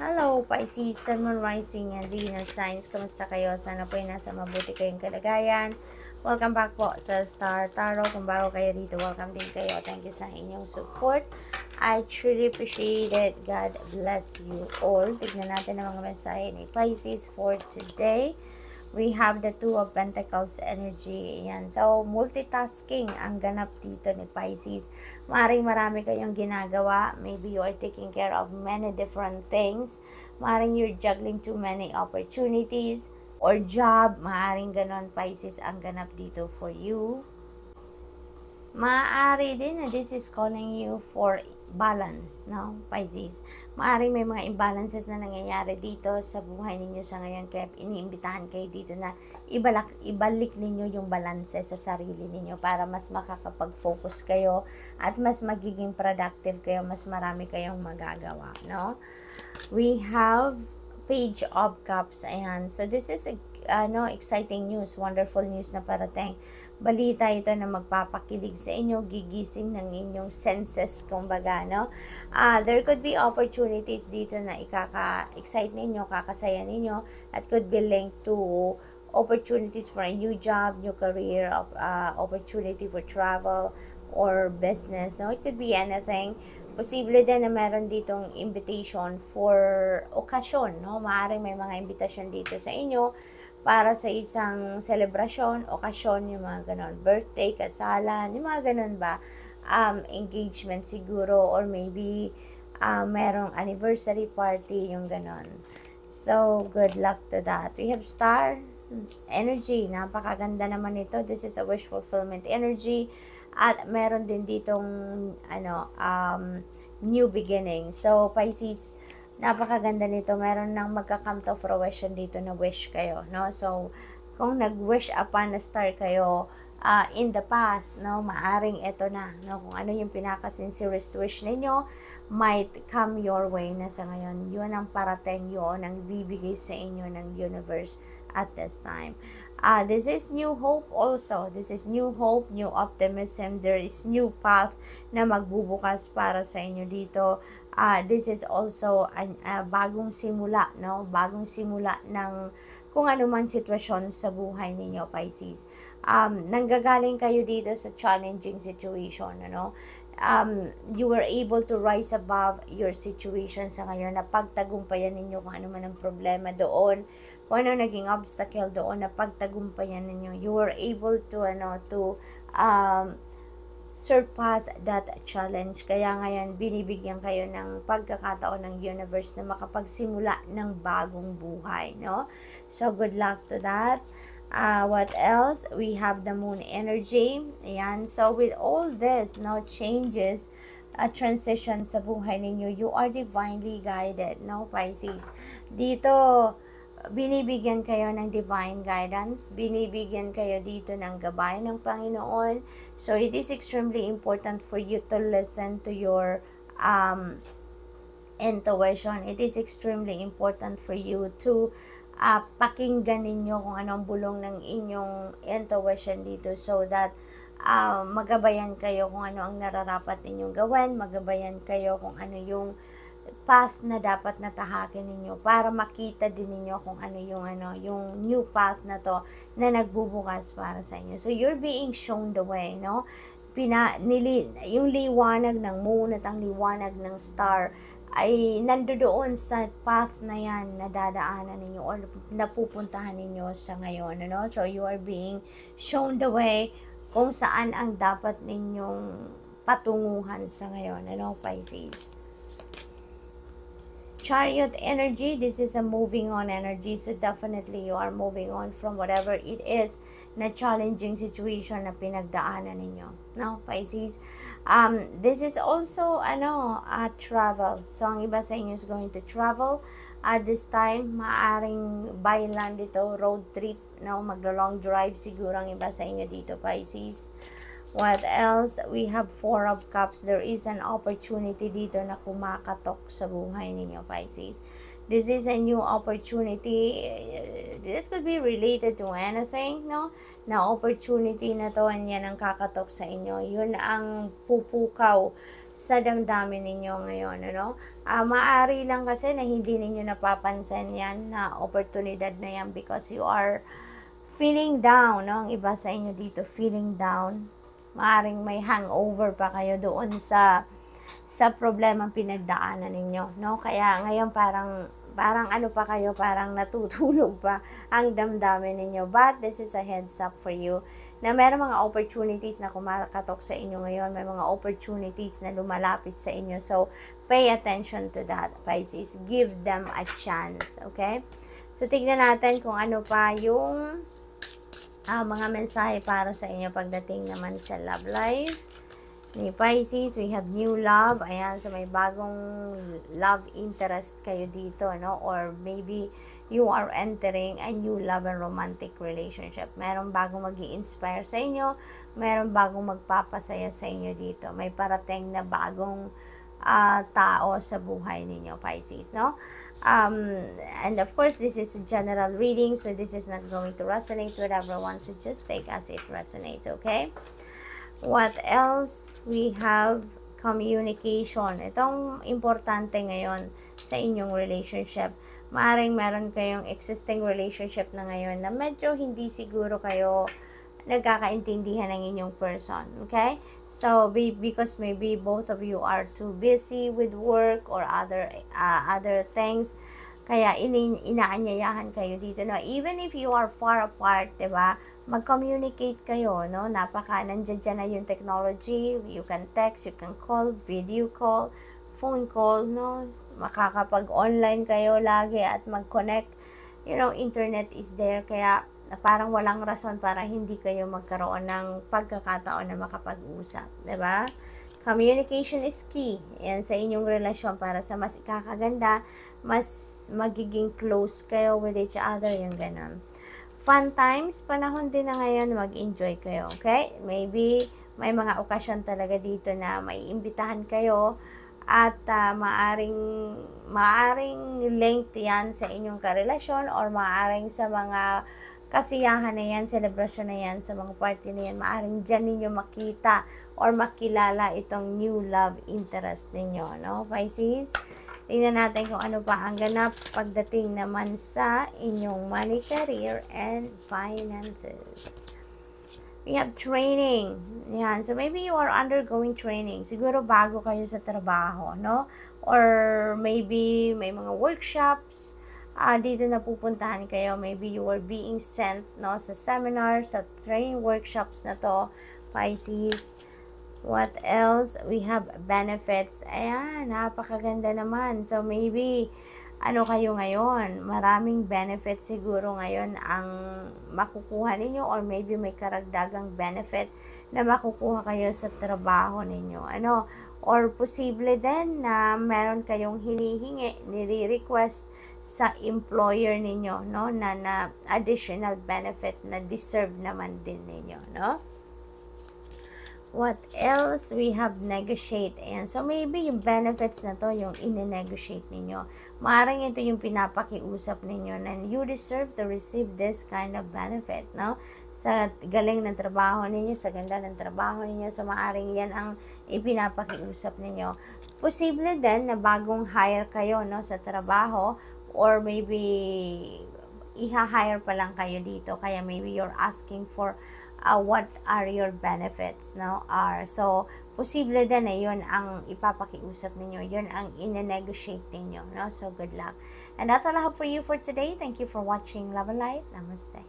Hello, Pisces, Sun, Moon, Rising, and Venus signs. Kamusta kayo? Sana po ay nasa mabuti kayong kalagayan. Welcome back po sa Star Tarot. Kung bago kayo dito, welcome din kayo. Thank you sa inyong support. I truly appreciate it. God bless you all. Tignan natin ang mga mensahe ni Pisces for today. We have the Two of Pentacles energy. Ayan. So, multitasking ang ganap dito ni Pisces. Maaaring marami kayong ginagawa. Maybe you are taking care of many different things. Maaaring you're juggling too many opportunities or job. Maaaring ganon, Pisces, ang ganap dito for you. Maaari din na this is calling you for balance, no, Pisces. Maaaring may mga imbalances na nangyayari dito sa buhay ninyo sa ngayon, kaya iniimbitahan kayo dito na ibalik ninyo yung balance sa sarili ninyo para mas makakapag-focus kayo at mas magiging productive kayo, mas marami kayong magagawa, no? We have Page of Cups, ayan. So this is exciting news, wonderful news na parating. Balita ito na magpapakilig sa inyo, gigising ng inyong senses, kumbaga, no? There could be opportunities dito na ikaka-excite ninyo, kakasaya ninyo, that could be linked to opportunities for a new job, new career, opportunity for travel or business, no? It could be anything. Posible din na meron ditong invitation for okasyon, no? Maaaring may mga invitation dito sa inyo para sa isang celebration, okasyon, yung mga ganon, birthday, kasalan, yung mga ganon ba, engagement siguro, or maybe merong anniversary party, yung ganon. So, good luck to that. We have Star energy, napakaganda naman ito. This is a wish fulfillment energy. At meron din ditong new beginning. So, Pisces, napakaganda nito. Meron nang magka-come to fruition dito na wish kayo, no? So, kung nag-wish upon a star kayo in the past, no, maaring ito na, no? Kung ano yung pinaka-sincerest wish ninyo, might come your way na sa ngayon. Yun ang parating, yun ang bibigay sa inyo ng universe at this time. This is new hope also. This is new hope, new optimism. There is new path na magbubukas para sa inyo dito. This is also bagong simula, no? Bagong simula ng kung ano man sitwasyon sa buhay ninyo, Pisces. Nanggagaling kayo dito sa challenging situation, ano? You were able to rise above your situation sa ngayon, na pagtagumpayan ninyo kung ano man ang problema doon, kung ano naging obstacle doon, na pagtagumpayan ninyo. You were able to surpass that challenge. Kaya ngayon, binibigyan kayo ng pagkakataon ng universe na makapagsimula ng bagong buhay, no? So, good luck to that. What else? We have the moon energy. Ayan. So, with all this, no, changes, transition sa buhay ninyo, you are divinely guided, no, Pisces? Dito, binibigyan kayo ng divine guidance, binibigyan kayo dito ng gabay ng Panginoon. So, it is extremely important for you to listen to your intuition. It is extremely important for you to pakinggan ninyo kung anong bulong ng inyong intuition dito, so that magabayan kayo kung ano ang nararapat ninyong gawin, magabayan kayo kung ano yung path na dapat natahakin ninyo para makita din ninyo kung ano yung new path na to na nagbubukas para sa inyo. So, you're being shown the way, no? Yung liwanag ng moon at ang liwanag ng star ay nandoon sa path na yan na dadaanan ninyo or napupuntahan ninyo sa ngayon, ano? So, you are being shown the way kung saan ang dapat ninyong patunguhan sa ngayon, ano, Pisces? Chariot energy, this is a moving on energy. So, definitely you are moving on from whatever it is na challenging situation na pinagdaanan ninyo, no, Pisces? This is also travel. So, ang iba sa inyo is going to travel at this time. Maaring by land dito, road trip, no, maglo-long drive siguro ang iba sa inyo dito, Pisces. What else? We have Four of Cups. There is an opportunity dito na kumakatok sa buhay ninyo, Pisces. This is a new opportunity. This could be related to anything, no? Na opportunity na to, and yan ang kakatok sa inyo. Yun ang pupukaw sa damdamin ninyo ngayon, ano? Maaari lang kasi na hindi ninyo napapansin yan na oportunidad na yan because you are feeling down, no? Ang iba sa inyo dito, feeling down. Maaring may hangover pa kayo doon sa problemang pinagdaanan ninyo, no? Kaya ngayon parang ano pa kayo, parang natutulog pa ang damdamin ninyo. But this is a heads up for you na meron mga opportunities na kumakatok sa inyo ngayon. May mga opportunities na lumalapit sa inyo. So, pay attention to that, Pisces. Give them a chance, okay? So, tignan natin kung ano pa yung mga mensahe para sa inyo pagdating naman sa love life ni Pisces. We have new love. Ayan, so may bagong love interest kayo dito, no? Or maybe you are entering a new love and romantic relationship. Meron bagong mag-i-inspire sa inyo. Meron bagong magpapasaya sa inyo dito. May parating na bagong tao sa buhay ninyo, Pisces, no? And of course, this is a general reading, so this is not going to resonate with everyone, so just take as it resonates, okay? What else? We have communication. Itong importante ngayon sa inyong relationship. Maaring meron kayong existing relationship na ngayon na medyo hindi siguro kayo nagkakaintindihan ng inyong person. Okay? So, because maybe both of you are too busy with work or other things, kaya inaanyayahan kayo dito. No? Even if you are far apart, diba? Mag-communicate kayo, no? Nandiyan na yung technology. You can text, you can call, video call, phone call, no? Makakapag-online kayo lagi at mag-connect. You know, internet is there. Kaya parang walang rason para hindi kayo magkaroon ng pagkakataon na makapag-usap. Diba? Communication is key. Yan sa inyong relasyon para sa mas kakaganda, mas magiging close kayo with each other, yung ganun. Fun times, panahon din na ngayon, mag-enjoy kayo, okay? Maybe may mga okasyon talaga dito na may imbitahan kayo at maaring linked yan sa inyong karelasyon or maaring sa mga kasiyahan na yan, celebration na yan, sa mga party na yan, maaring dyan ninyo makita or makilala itong new love interest ninyo, no, Pisces? Tingnan natin kung ano pa ang ganap pagdating naman sa inyong money, career, and finances. We have training. Yan. So, maybe you are undergoing training. Siguro bago kayo sa trabaho, no? Or maybe may mga workshops. Dito na pupuntahan kayo. Maybe you are being sent, no? Sa seminars, sa training workshops na to, Pisces. What else? We have benefits. Ayan, napakaganda naman. So, maybe, ano kayo ngayon? Maraming benefits siguro ngayon ang makukuha ninyo or maybe may karagdagang benefit na makukuha kayo sa trabaho ninyo. Ano? Or posible din na meron kayong hinihingi, nire-request sa employer ninyo, no? Na additional benefit na deserve naman din ninyo, no? What else? We have negotiate. Ayan. So, maybe yung benefits na to, yung ine-negotiate ninyo. Maaaring ito yung pinapakiusap ninyo na you deserve to receive this kind of benefit, no? Sa galing ng trabaho ninyo, sa ganda ng trabaho ninyo. So, maaaring yan ang ipinapakiusap ninyo. Posible din na bagong hire kayo, no, sa trabaho or maybe iha-hire pa lang kayo dito. Kaya maybe you're asking for what are your benefits, no? So, posible din na yun ang ipapakiusap ninyo. Yun ang ine-negotiate ninyo, no? So, good luck. And that's all I have for you for today. Thank you for watching Love and Light. Namaste.